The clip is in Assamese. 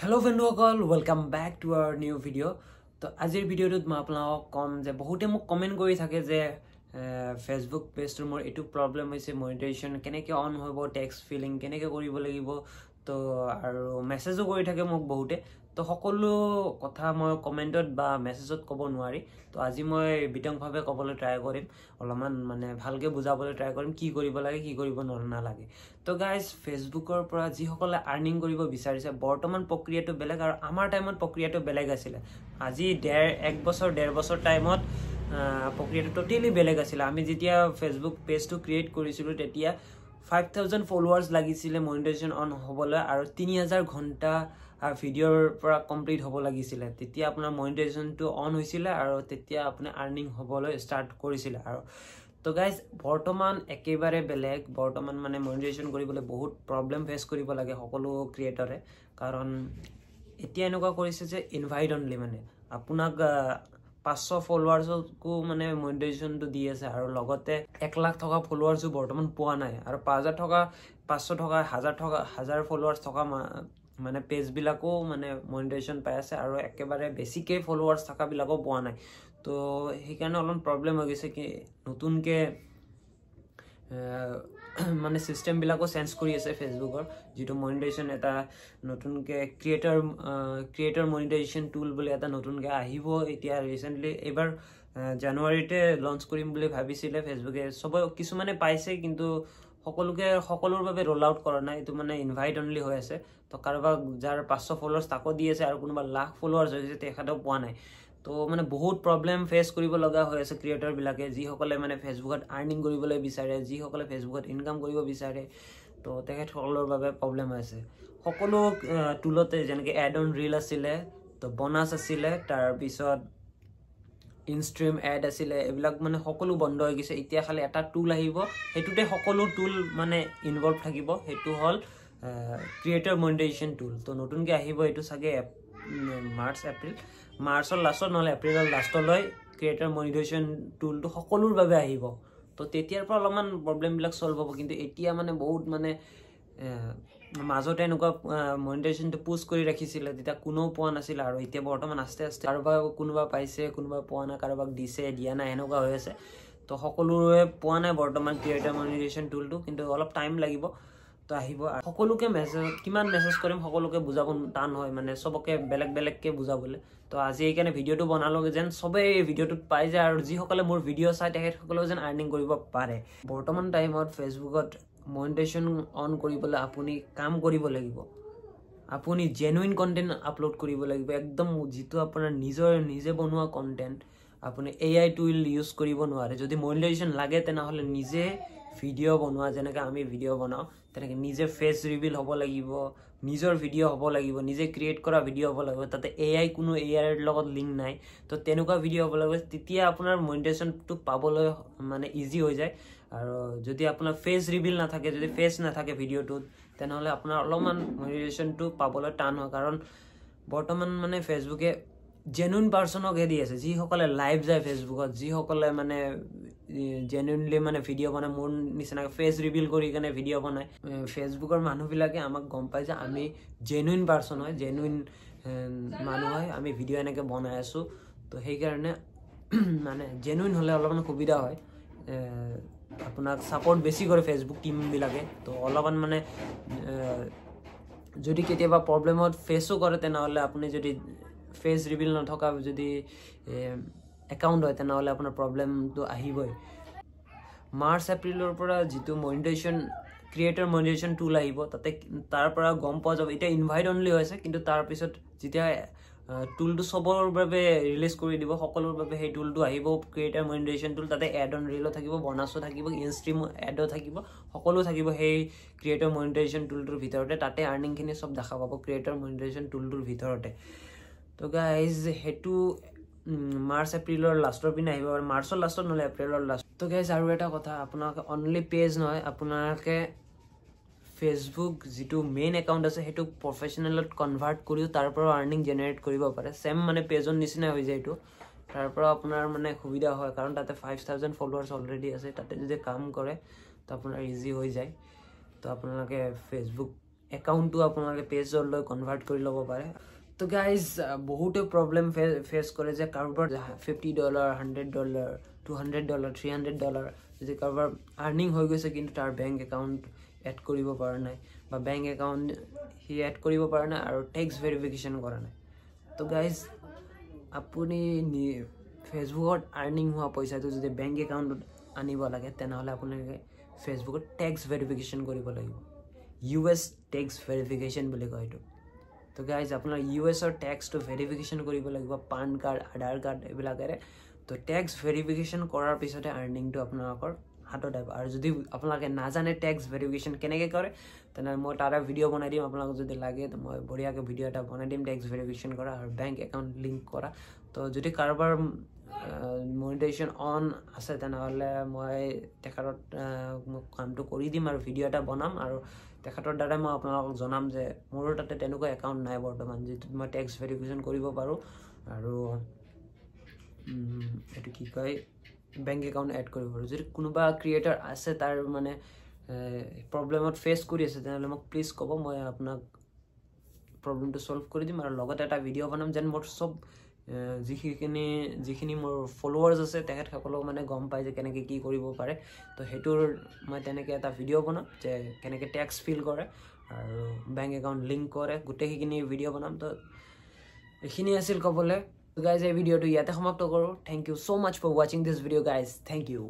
Hello বন্ধুসকল, welcome back to our new video. তো আজিৰ ভিডিওটোত মই আপোনালোকক কম যে বহুতে মোক কমেন্ট কৰি থাকে যে ফেসবুক পেজটোৰ মোৰ এটো প্ৰবলেম হৈছে, মনিটাইজেশন কেনেকৈ অন হ'ব, টেক্সট ফিলিং কেনেকৈ কৰিব লাগিব, তো আৰু মেসেজও কৰি থাকে মোক বহুতে। তো সকলো কথা মই কমেন্টত বা মেসেজত ক'ব নোৱাৰি। তো আজি মই বিতংভাৱে ক'বলৈ ট্ৰাই কৰিম, অলপমান মানে ভালকৈ বুজাবলৈ ট্ৰাই কৰিম কি কৰিব লাগে কি কৰিব নালাগে। তো গাইজ, ফেসবুকৰ পৰা যিসকলে আৰ্নিং কৰিব বিচাৰিছে বৰ্তমান প্ৰক্ৰিয়াটো বেলেগ আৰু আমাৰ টাইমত প্ৰক্ৰিয়াটো বেলেগ আছিলে। আজি এক বছৰ 1.5 বছৰ টাইমত প্ৰক্ৰিয়াটো টোটেলি বেলেগ আছিলে। আমি যেতিয়া ফেসবুক পেজটো ক্ৰিয়েট কৰিছিলোঁ তেতিয়া 5000 ফলোৱাৰ্ছ লাগিছিলে মনিটাইজেশন অন হ'বলৈ আৰু 3000 ঘণ্টা ভিডিঅ'ৰ পৰা কমপ্লিট হ'ব লাগিছিলে। তেতিয়া আপোনাৰ মনিটাইজেশনটো অন হৈছিলে আৰু তেতিয়া আপুনি আৰ্নিং হ'বলৈ ষ্টাৰ্ট কৰিছিলে। আৰু তো গাইজ, বৰ্তমান একেবাৰে বেলেগ। বৰ্তমান মানে মনিটাইজেশন কৰিবলৈ বহুত প্ৰবলেম ফেচ কৰিব লাগে সকলো ক্ৰিয়েটৰে, কাৰণ এতিয়া এনেকুৱা কৰিছে যে ইনভাইট অনলি, মানে আপোনাক 500 ফলোৱাৰ্ছকো মানে মনিটাইজেশনটো দি আছে আৰু লগতে 1 লাখ থকা ফলোৱাৰ্ছো বৰ্তমান পোৱা নাই আৰু 5000 থকা 500 থকা 1000 ফলোৱাৰ্ছ থকা মানে পেজবিলাকো মানে মনিটাইজেশন পাই আছে আৰু একেবাৰে বেছিকে ফলোৱাৰ্ছ থকাবিলাকো পোৱা নাই। তো সেইকাৰণে অলপমান প্ৰবলেম হৈ গৈছে কি নতুনকৈ মানে চিষ্টেমবিলাকো চেঞ্জ কৰি আছে ফেসবুকৰ, যিটো মনিটাইজেশন এটা নতুনকৈ ক্ৰিয়েটৰ মনিটাইজেশন টুল বুলি এটা নতুনকৈ আহিব। এতিয়া ৰিচেণ্টলি এইবাৰ জানুৱাৰীতে লঞ্চ কৰিম বুলি ভাবিছিলে ফেসবুকে। কিছুমানে পাইছে কিন্তু সকলোৰ বাবে ৰোল আউট কৰা নাই। এইটো মানে ইনভাইট অনলি হৈ আছে। তো কাৰোবাক যাৰ 500 ফলোৱাৰ্ছ তাকো দি আছে আৰু কোনোবা লাখ ফলোৱাৰ্ছ হৈ গৈছে তেখেতেও পোৱা নাই। তো মানে বহুত প্ৰবলেম ফেচ কৰিব লগা হৈ আছে ক্ৰিয়েটৰবিলাকে, যিসকলে মানে ফেসবুকত আৰ্নিং কৰিবলৈ বিচাৰে, যিসকলে ফেসবুকত ইনকাম কৰিব বিচাৰে। তো তেখেতসকলৰ বাবে প্ৰবলেম হৈ আছে। সকলো টুলতে যেনেকৈ এড অন ৰিল আছিলে, তো বনাছ আছিলে, তাৰপিছত ইনষ্ট্ৰীম এড আছিলে, এইবিলাক মানে সকলো বন্ধ হৈ গৈছে। এতিয়া খালি এটা টুল আহিব, সেইটোতে সকলো টুল মানে ইনভলভ থাকিব, সেইটো হ'ল ক্ৰিয়েটৰ মনিটাইজেশন টুল। তো নতুনকৈ আহিব এইটো চাগে মাৰ্চৰ লাষ্টত নহ'লে এপ্ৰিলৰ লাষ্টলৈ ক্ৰিয়েটৰ মনিটাইজেশন টুলটো সকলোৰ বাবে আহিব। তো তেতিয়াৰ পৰা অলপমান প্ৰবলেমবিলাক চল্ভ হ'ব। কিন্তু এতিয়া মানে বহুত মানে মাজতে এনেকুৱা মনিটাইজেশনটো পুছ কৰি ৰাখিছিলে, তেতিয়া কোনেও পোৱা নাছিলে আৰু এতিয়া বৰ্তমান আস্তে আস্তে কোনোবা পাইছে, কোনোবা পোৱা নাই, কাৰোবাক দিছে দিয়া নাই, এনেকুৱা হৈ আছে। তো সকলোৰে পোৱা নাই বৰ্তমান ক্ৰিয়েটৰ মনিটাইজেশন টুলটো, কিন্তু অলপ টাইম লাগিব। তো আহিব। সকলোকে কিমান মেছেজ কৰিম সকলোকে বুজাব টান হয়, মানে চবকে বেলেগকৈ বুজাবলৈ। তো আজি এইকাৰণে ভিডিঅ'টো বনালোঁ যেন চবেই এই ভিডিঅ'টোত পাই যায় আৰু যিসকলে মোৰ ভিডিঅ' চাই তেখেতসকলেও যেন আৰ্নিং কৰিব পাৰে। বৰ্তমান টাইমত ফেসবুকত মনিটাইজেশন অন কৰিবলৈ আপুনি কাম কৰিব লাগিব। আপুনি জেনুইন কণ্টেণ্ট আপলোড কৰিব লাগিব, একদম যিটো আপোনাৰ নিজে বনোৱা কণ্টেণ্ট। আপুনি AI টুল ইউজ কৰিব নোৱাৰে। যদি মনিটাইজেশন লাগে তেনেহ'লে নিজে ভিডিঅ' বনোৱা, যেনেকৈ আমি ভিডিঅ' বনাওঁ তেনেকৈ নিজে ফেচ ৰিভিল হ'ব লাগিব, নিজৰ ভিডিঅ' হ'ব লাগিব, নিজে ক্ৰিয়েট কৰা ভিডিঅ' হ'ব লাগিব, তাতে কোনো AIৰ লগত লিংক নাই। তো তেনেকুৱা ভিডিঅ' হ'ব লাগিব, তেতিয়া আপোনাৰ মনিটাইজেশনটো পাবলৈ মানে ইজি হৈ যায়। আৰু যদি আপোনাৰ ফেচ ৰিভিল নাথাকে, যদি ফেচ নাথাকে ভিডিঅ'টোত, তেনেহ'লে আপোনাৰ অলপমান মনিটাইজেশনটো পাবলৈ টান হয়। কাৰণ বৰ্তমান মানে ফেসবুকে জেনুইন পাৰ্চনকহে দি আছে, যিসকলে লাইভ যায় ফেসবুকত, যিসকলে মানে জেনুইনলি মানে ভিডিঅ' বনায়, মোৰ নিচিনাকৈ ফেচ ৰিভিল কৰি কেনে ভিডিঅ' বনায়। ফেসবুকৰ মানুহবিলাকে আমাক গম পায় যে আমি জেনুইন পাৰ্চন হয়, জেনুইন মানুহ হয়, আমি ভিডিঅ' এনেকৈ বনাই আছোঁ। তো সেইকাৰণে মানে জেনুইন হ'লে অলপমান সুবিধা হয়, আপোনাক ছাপৰ্ট বেছি কৰে ফেসবুক টিমবিলাকে। তো অলপমান মানে যদি কেতিয়াবা প্ৰবলেমত ফেচো কৰে তেনেহ'লে আপুনি যদি ফেচ ৰিভিল নথকা যদি একাউণ্ট হয় তেনেহ'লে আপোনাৰ প্ৰবলেমটো আহিবই। মাৰ্চ এপ্ৰিলৰ পৰা যিটো ক্ৰিয়েটৰ মনিটাইজেশন টুল আহিব, তাৰ পৰা গম পোৱা যাব। এতিয়া ইনভাইট অনলি হৈছে, কিন্তু তাৰপিছত যেতিয়া টুলটো চবৰ বাবে ৰিলিজ কৰি দিব, সকলোৰ বাবে সেই টুলটো আহিব, ক্ৰিয়েটৰ মনিটাইজেশন টুল। তাতে এড অন ৰিলো থাকিব, বনাছো থাকিব, ইনষ্ট্ৰীম এডো থাকিব, সকলো থাকিব সেই ক্ৰিয়েটৰ মনিটাইজেশন টুলটোৰ ভিতৰতে। তাতে আৰ্নিংখিনি চব দেখা পাব ক্ৰিয়েটৰ মনিটাইজেশন টুলটোৰ ভিতৰতে। তো গাইজ, সেইটো মাৰ্চ এপ্ৰিলৰ লাষ্টৰ পিনে আহিব, মাৰ্চৰ লাষ্টত নহ'লে এপ্ৰিলৰ লাষ্ট। তো গাইজ, আৰু এটা কথা, আপোনালোকে অনলি পেজ নহয়, আপোনালোকে ফেসবুক যিটো মেইন একাউণ্ট আছে সেইটো প্ৰফেশ্যনেলত কনভাৰ্ট কৰিও তাৰ পৰা আৰ্নিং জেনেৰেট কৰিব পাৰে। চেম মানে পেজৰ নিচিনা হৈ যায় এইটো। তাৰ পৰা আপোনাৰ মানে সুবিধা হয়, কাৰণ তাতে 5000 ফলোৱাৰ্ছ অলৰেডি আছে। তাতে যদি কাম কৰে তো আপোনাৰ ইজি হৈ যায়। তো আপোনালোকে ফেসবুক একাউণ্টটো আপোনালোকে পেজলৈ কনভাৰ্ট কৰি ল'ব পাৰে তো গাইজ বহুতো প্ৰব্লেম ফেচ কৰে যে কাৰোবাৰ $50 $100 $200 $300 যদি কাৰোবাৰ আৰ্নিং হৈ গৈছে কিন্তু তাৰ বেংক একাউণ্ট এড কৰিব পৰা নাই বা বেংক একাউণ্ট সি এড কৰিব পৰা নাই আৰু টেক্স ভেৰিফিকেশ্যন কৰা নাই তো গাইজ আপুনি ফেচবুকত আৰ্নিং হোৱা পইচাটো যদি বেংক একাউণ্টত আনিব লাগে তেনেহ'লে আপোনালোকে ফেচবুকত টেক্স ভেৰিফিকেশ্যন কৰিব লাগিব US টেক্স ভেৰিফিকেশ্যন বুলি কয় এইটো তো গাইজ আপোনাৰ USৰ টেক্সটো ভেৰিফিকেশ্যন কৰিব লাগিব পান কাৰ্ড আধাৰ কাৰ্ড এইবিলাকেৰে তো টেক্স ভেৰিফিকেশ্যন কৰাৰ পিছতে আৰ্নিংটো আপোনালোকৰ হাতত আহিব আৰু যদি আপোনালোকে নাজানে টেক্স ভেৰিফিকেশ্যন কেনেকৈ কৰে তেনেহ'লে মই তাৰে ভিডিঅ' বনাই দিম আপোনালোকক যদি লাগে তো মই বঢ়িয়াকৈ ভিডিঅ' এটা বনাই দিম টেক্স ভেৰিফিকেশ্যন কৰা আৰু বেংক একাউণ্ট লিংক কৰা তো যদি কাৰোবাৰ মনিটাইজেশ্যন অন আছে তেনেহ'লে মই তেখেতত কামটো কৰি দিম আৰু ভিডিঅ' এটা বনাম আৰু তেখেতৰ দ্বাৰাই মই আপোনালোকক জনাম যে মোৰ তাতে তেনেকুৱা একাউণ্ট নাই বৰ্তমান যিটোত মই টেক্স ভেৰিফিকেশ্যন কৰিব পাৰোঁ আৰু এইটো কি কয় বেংক একাউণ্ট এড কৰিব পাৰোঁ যদি কোনোবা ক্ৰিয়েটাৰ আছে তাৰ মানে প্ৰব্লেমত ফেচ কৰি আছে তেনেহ'লে মোক প্লিজ ক'ব মই আপোনাক প্ৰব্লেমটো ছল্ভ কৰি দিম আৰু লগতে এটা ভিডিঅ' বনাম যেন মোৰ চব যিখিনি মোৰ ফলোৱাৰ্ছ আছে তেখেতসকলক মানে গম পায় যে কেনেকৈ কি কৰিব পাৰে তো সেইটোৰ মই তেনেকৈ এটা ভিডিঅ' বনাম যে কেনেকৈ টেক্স ফিল কৰে আৰু বেংক একাউণ্ট লিংক কৰে গোটেইখিনি ভিডিঅ' বনাম তো এইখিনি আছিল ক'বলৈ গাইজ এই ভিডিঅ'টো ইয়াতে সমাপ্ত কৰোঁ thank you so' much for ৱাচিং this video' guys thank U